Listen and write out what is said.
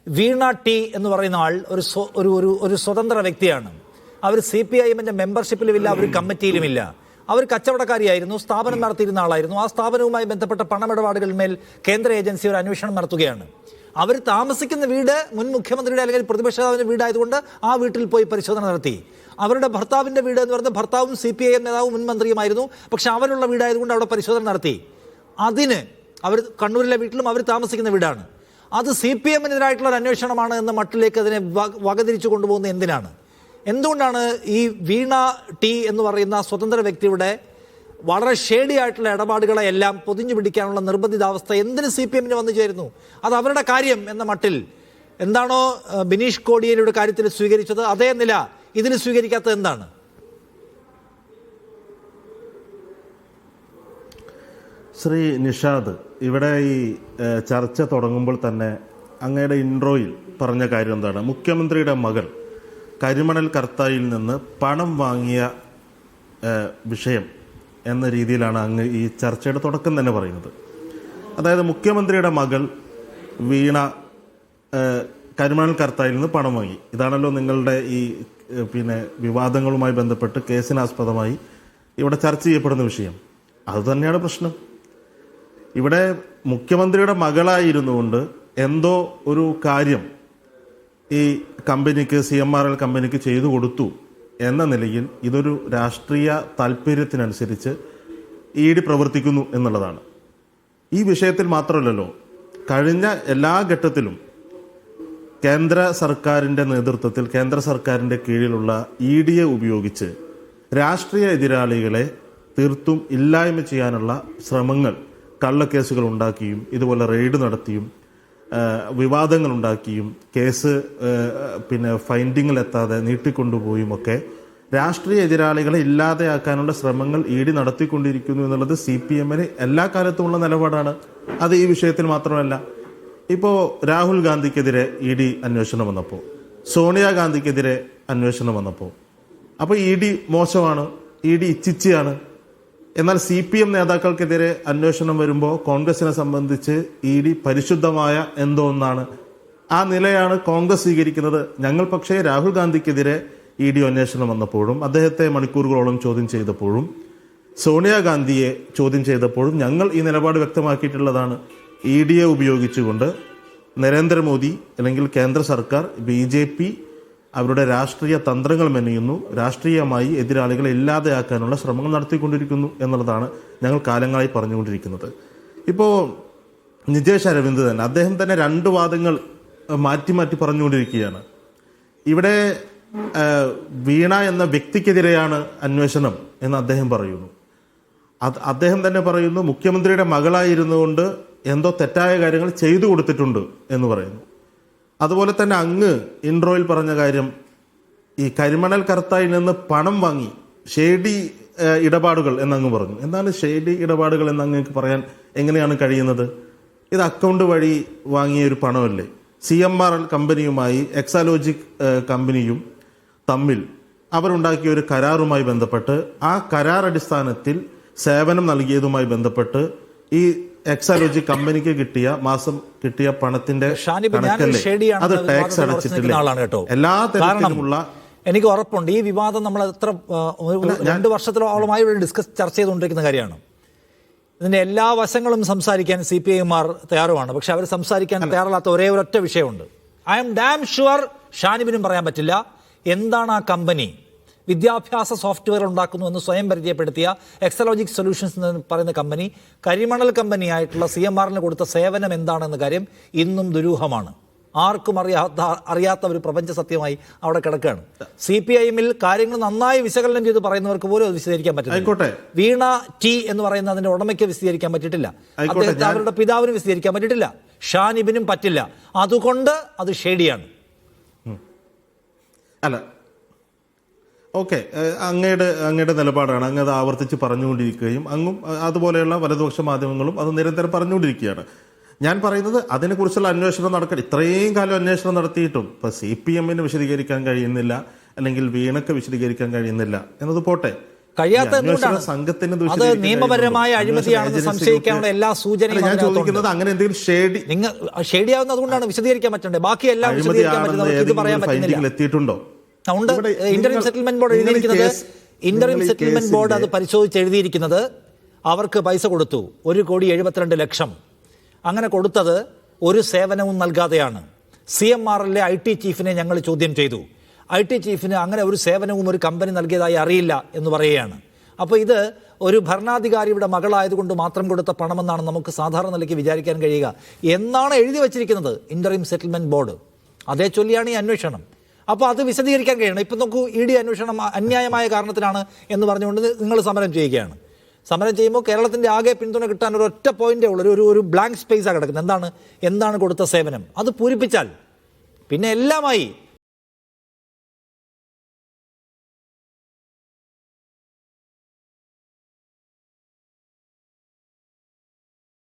വീണ T എന്ന് പറയുന്ന ആൾ ഒരു സ്വതന്ത്ര വ്യക്തിയാണ്. അവർ CPIM-ന്റെ മെമ്പർഷിപ്പിലുമില്ല, അവർ കമ്മിറ്റിയിലുമില്ല. അവർ കച്ചവടക്കാരിയായിരുന്നു, സ്ഥാപനം നടത്തിയിരുന്ന ആളായിരുന്നു. ആ സ്ഥാപനവുമായി ബന്ധപ്പെട്ട പണമിടപാടുകളിന്മേൽ കേന്ദ്ര ഏജൻസി ഒരു അന്വേഷണം നടത്തുകയാണ്. അവർ താമസിക്കുന്ന വീട് മുൻ മുഖ്യമന്ത്രിയുടെ അല്ലെങ്കിൽ പ്രതിപക്ഷ നേതാവിൻ്റെ വീടായതുകൊണ്ട് ആ വീട്ടിൽ പോയി പരിശോധന നടത്തി. അവരുടെ ഭർത്താവിൻ്റെ വീട് എന്ന് പറയുന്നത് ഭർത്താവും CPIM നേതാവും മുൻ മന്ത്രിയുമായിരുന്നു. പക്ഷെ അവരുള്ള വീടായതുകൊണ്ട് അവിടെ പരിശോധന നടത്തി. അതിന് അവർ കണ്ണൂരിലെ വീട്ടിലും അവർ താമസിക്കുന്ന വീടാണ്. അത് CPM-നെതിരായിട്ടുള്ള ഒരു അന്വേഷണമാണ് എന്ന മട്ടിലേക്ക് അതിനെ വകതിരിച്ചു കൊണ്ടുപോകുന്നത് എന്തിനാണ്? എന്തുകൊണ്ടാണ് ഈ വീണ ടി എന്ന് പറയുന്ന സ്വതന്ത്ര വ്യക്തിയുടെ വളരെ ഷേഡി ആയിട്ടുള്ള ഇടപാടുകളെ എല്ലാം പൊതിഞ്ഞു പിടിക്കാനുള്ള നിർബന്ധിതാവസ്ഥ എന്തിന് CPM-ന് വന്നു ചേരുന്നു? അത് അവരുടെ കാര്യം എന്ന മട്ടിൽ എന്താണോ ബിനീഷ് കോടിയേരിയുടെ കാര്യത്തിൽ സ്വീകരിച്ചത് അതേ നില ഇതിന് സ്വീകരിക്കാത്തത് എന്താണ്? ശ്രീ നിഷാദ്, ഇവിടെ ഈ ചർച്ച തുടങ്ങുമ്പോൾ തന്നെ അങ്ങയുടെ ഇൻട്രോയിൽ പറഞ്ഞ കാര്യം എന്താണ്? മുഖ്യമന്ത്രിയുടെ മകൾ കരിമണൽ കർത്തായിൽ നിന്ന് പണം വാങ്ങിയ വിഷയം എന്ന രീതിയിലാണ് അങ്ങ് ഈ ചർച്ചയുടെ തുടക്കം തന്നെ പറയുന്നത്. അതായത് മുഖ്യമന്ത്രിയുടെ മകൾ വീണ കരിമണൽ കർത്തായിൽ നിന്ന് പണം വാങ്ങി. ഇതാണല്ലോ നിങ്ങളുടെ ഈ വിവാദങ്ങളുമായി ബന്ധപ്പെട്ട് കേസിനാസ്പദമായി ഇവിടെ ചർച്ച ചെയ്യപ്പെടുന്ന വിഷയം. അതുതന്നെയാണ് പ്രശ്നം. ഇവിടെ മുഖ്യമന്ത്രിയുടെ മകളായിരുന്നുകൊണ്ട് എന്തോ ഒരു കാര്യം ഈ കമ്പനിക്ക് CMRL കമ്പനിക്ക് ചെയ്തു കൊടുത്തു എന്ന നിലയിൽ ഇതൊരു രാഷ്ട്രീയ താല്പര്യത്തിനനുസരിച്ച് ED പ്രവർത്തിക്കുന്നു എന്നുള്ളതാണ്. ഈ വിഷയത്തിൽ മാത്രമല്ലല്ലോ, കഴിഞ്ഞ എല്ലാ ഘട്ടത്തിലും കേന്ദ്ര സർക്കാരിൻ്റെ നേതൃത്വത്തിൽ കേന്ദ്ര സർക്കാരിൻ്റെ കീഴിലുള്ള EDയെ ഉപയോഗിച്ച് രാഷ്ട്രീയ എതിരാളികളെ തീർത്തും ഇല്ലായ്മ ചെയ്യാനുള്ള ശ്രമങ്ങൾ, കള്ളക്കേസുകൾ ഉണ്ടാക്കിയും ഇതുപോലെ റെയ്ഡ് നടത്തിയും വിവാദങ്ങൾ ഉണ്ടാക്കിയും കേസ് ഫൈൻഡിങ്ങിലെത്താതെ നീട്ടിക്കൊണ്ടുപോയും ഒക്കെ രാഷ്ട്രീയ എതിരാളികളെ ഇല്ലാതെയാക്കാനുള്ള ശ്രമങ്ങൾ ED നടത്തിക്കൊണ്ടിരിക്കുന്നു എന്നുള്ളത് CPM-ന് എല്ലാ കാലത്തുമുള്ള നിലപാടാണ്. അത് ഈ വിഷയത്തിൽ മാത്രമല്ല. ഇപ്പോൾ രാഹുൽ ഗാന്ധിക്കെതിരെ ED അന്വേഷണം വന്നപ്പോൾ, സോണിയാഗാന്ധിക്കെതിരെ അന്വേഷണം വന്നപ്പോൾ, അപ്പോൾ ED മോശമാണ്, ED ഇച്ചിച്ചിയാണ്. എന്നാൽ CPM നേതാക്കൾക്കെതിരെ അന്വേഷണം വരുമ്പോൾ കോൺഗ്രസിനെ സംബന്ധിച്ച് ED പരിശുദ്ധമായ എന്തോ ഒന്നാണ്. ആ നിലയാണ് കോൺഗ്രസ് സ്വീകരിക്കുന്നത്. ഞങ്ങൾ പക്ഷേ രാഹുൽ ഗാന്ധിക്കെതിരെ ED അന്വേഷണം വന്നപ്പോഴും അദ്ദേഹത്തെ മണിക്കൂറുകളോളം ചോദ്യം ചെയ്തപ്പോഴും സോണിയാഗാന്ധിയെ ചോദ്യം ചെയ്തപ്പോഴും ഞങ്ങൾ ഈ നിലപാട് വ്യക്തമാക്കിയിട്ടുള്ളതാണ്. EDയെ ഉപയോഗിച്ചുകൊണ്ട് നരേന്ദ്രമോദി അല്ലെങ്കിൽ കേന്ദ്ര സർക്കാർ BJP അവരുടെ രാഷ്ട്രീയ തന്ത്രങ്ങൾ മെനയുന്നു, രാഷ്ട്രീയമായി എതിരാളികളെ ഇല്ലാതെയാക്കാനുള്ള ശ്രമങ്ങൾ നടത്തിക്കൊണ്ടിരിക്കുന്നു എന്നുള്ളതാണ് ഞങ്ങൾ കാലങ്ങളായി പറഞ്ഞുകൊണ്ടിരിക്കുന്നത്. ഇപ്പോൾ നിജേഷ് അരവിന്ദ് തന്നെ അദ്ദേഹം തന്നെ രണ്ട് വാദങ്ങൾ മാറ്റി മാറ്റി പറഞ്ഞുകൊണ്ടിരിക്കുകയാണ്. ഇവിടെ വീണ എന്ന വ്യക്തിക്കെതിരെയാണ് അന്വേഷണം എന്ന് അദ്ദേഹം പറയുന്നു. അദ്ദേഹം തന്നെ പറയുന്നു മുഖ്യമന്ത്രിയുടെ മകളായിരുന്നുകൊണ്ട് എന്തോ തെറ്റായ കാര്യങ്ങൾ ചെയ്തു കൊടുത്തിട്ടുണ്ട് എന്ന് പറയുന്നു. അതുപോലെ തന്നെ അങ്ങ് ഇൻട്രോയിൽ പറഞ്ഞ കാര്യം, ഈ കരിമണൽ കർത്തായിൽ നിന്ന് പണം വാങ്ങി ഷേഡി ഇടപാടുകൾ എന്നങ്ങ് പറഞ്ഞു. എന്താണ് ഷേഡി ഇടപാടുകൾ എന്ന് അങ്ങ് പറയാൻ എങ്ങനെയാണ് കഴിയുന്നത്? ഇത് അക്കൗണ്ട് വഴി വാങ്ങിയ ഒരു പണമല്ലേ? CMRL കമ്പനിയുമായി എക്സാലോജിക് കമ്പനിയും തമ്മിൽ അവരുണ്ടാക്കിയ ഒരു കരാറുമായി ബന്ധപ്പെട്ട് ആ കരാർ അടിസ്ഥാനത്തിൽ സേവനം നൽകിയതുമായി ബന്ധപ്പെട്ട് ഈ എക്സാലോജി കമ്പനിക്ക് മാസം കിട്ടിയ പണത്തിന്റെ അത് ടാക്സ് അടച്ചിട്ടില്ല. എല്ലാ തരത്തിലുമുള്ള എനിക്ക് ഉറപ്പുണ്ട് ഈ വിവാദം നമ്മൾ എത്ര 2 വർഷത്തോളമായി ചർച്ച ചെയ്തുകൊണ്ടിരിക്കുന്ന കാര്യമാണ്. ഇതിന്റെ എല്ലാ വശങ്ങളും സംസാരിക്കാൻ CPIമാർ തയ്യാറുമാണ്. പക്ഷെ അവർ സംസാരിക്കാൻ തയ്യാറല്ലാത്ത ഒരൊറ്റ വിഷയമുണ്ട്. ഐ എം ഡാം ഷുവർ ഷാനിബിനും പറയാൻ പറ്റില്ല എന്താണ് ആ കമ്പനി. വിദ്യാഭ്യാസ സോഫ്റ്റ്വെയർ ഉണ്ടാക്കുന്നു എന്ന് സ്വയം പരിചയപ്പെടുത്തിയ എക്സലോജിക് സൊല്യൂഷൻസ് എന്ന് പറയുന്ന കമ്പനി കരിമണൽ കമ്പനിയായിട്ടുള്ള CMRL കൊടുത്ത സേവനം എന്താണെന്ന കാര്യം ഇന്നും ദുരൂഹമാണ്. ആർക്കും അറിയാത്ത ഒരു പ്രപഞ്ച സത്യമായി അവിടെ കിടക്കുകയാണ്. CPIമിൽ കാര്യങ്ങൾ നന്നായി വിശകലനം ചെയ്ത് പറയുന്നവർക്ക് പോലും അത് വിശദീകരിക്കാൻ പറ്റില്ല. വീണ ടി എന്ന് പറയുന്ന അതിന്റെ ഉടമയ്ക്ക് വിശദീകരിക്കാൻ പറ്റിയിട്ടില്ല, അദ്ദേഹത്തെ അവരുടെ പിതാവിന് വിശദീകരിക്കാൻ പറ്റിയിട്ടില്ല, ഷാനിബിനും പറ്റില്ല. അതുകൊണ്ട് അത് ഷേഡിയാണ്. അല്ല, ഓക്കെ, അങ്ങയുടെ നിലപാടാണ്. അങ്ങ് അത് ആവർത്തിച്ച് പറഞ്ഞുകൊണ്ടിരിക്കുകയും അങ്ങും അതുപോലെയുള്ള വലതുപക്ഷ മാധ്യമങ്ങളും അത് നിരന്തരം പറഞ്ഞുകൊണ്ടിരിക്കുകയാണ്. ഞാൻ പറയുന്നത് അതിനെക്കുറിച്ചുള്ള അന്വേഷണം നടക്കണം. ഇത്രയും കാലം അന്വേഷണം നടത്തിയിട്ടും ഇപ്പോൾ CPMന് വിശദീകരിക്കാൻ കഴിയുന്നില്ല, അല്ലെങ്കിൽ വീണയ്ക്ക് വിശദീകരിക്കാൻ കഴിയുന്നില്ല എന്നത് പോട്ടെ. കഴിയാത്ത എന്തുകൊണ്ടാണ്? സംഘത്തിന് അത് നിയമപരമായ അഴിമതിയാണെന്ന് സംശയിക്കാനുള്ള എല്ലാ സൂചനയും ഞാൻ ചോദിക്കുന്നത് അങ്ങനെ എന്തെങ്കിലും ഷേഡി നിങ്ങൾ ഷേഡിയാവുന്നത് അതുകൊണ്ടാണ് വിശദീകരിക്കാൻ പറ്റണ്ടേ. ബാക്കി എല്ലാം വിശദീകരിക്കാൻ പറ്റുന്നത് ഇത് പറയാൻ പറ്റുന്നില്ല. എത്തിയിട്ടുണ്ടോ? ഉണ്ട്. ഇന്ററിം സെറ്റിൽമെന്റ് ബോർഡ് എഴുതിയിരിക്കുന്നത്, ഇന്ററിം സെറ്റിൽമെന്റ് ബോർഡ് അത് പരിശോധിച്ച് എഴുതിയിരിക്കുന്നത് അവർക്ക് പൈസ കൊടുത്തു 1,72,00,000. അങ്ങനെ കൊടുത്തത് ഒരു സേവനവും നൽകാതെയാണ്. CMRലെ IT ചീഫിനെ ഞങ്ങൾ ചോദ്യം ചെയ്തു. IT ചീഫിന് അങ്ങനെ ഒരു സേവനവും ഒരു കമ്പനി നൽകിയതായി അറിയില്ല എന്ന് പറയുകയാണ്. അപ്പോൾ ഇത് ഒരു ഭരണാധികാരിയുടെ മകളായതുകൊണ്ട് മാത്രം കൊടുത്ത പണമെന്നാണ് നമുക്ക് സാധാരണ നിലയ്ക്ക് വിചാരിക്കാൻ കഴിയുക. എന്നാണ് എഴുതി വച്ചിരിക്കുന്നത് ഇന്ററിം സെറ്റിൽമെന്റ് ബോർഡ്. അതേ ചൊല്ലിയാണ് ഈ അന്വേഷണം. അപ്പോൾ അത് വിശദീകരിക്കാൻ കഴിയണം. ഇപ്പം നോക്കൂ, ED അന്വേഷണം അന്യായമായ കാരണത്തിനാണ് എന്ന് പറഞ്ഞുകൊണ്ട് നിങ്ങൾ സമരം ചെയ്യുകയാണ്. സമരം ചെയ്യുമ്പോൾ കേരളത്തിൻ്റെ ആകെ പിന്തുണ കിട്ടാൻ ഒരു ഒറ്റ പോയിന്റേ ഉള്ളൂ, ഒരു ബ്ലാങ്ക് സ്പേസാണ് കിടക്കുന്നത്. എന്താണ് കൊടുത്ത സേവനം? അത് പൂരിപ്പിച്ചാൽ പിന്നെ എല്ലാമായി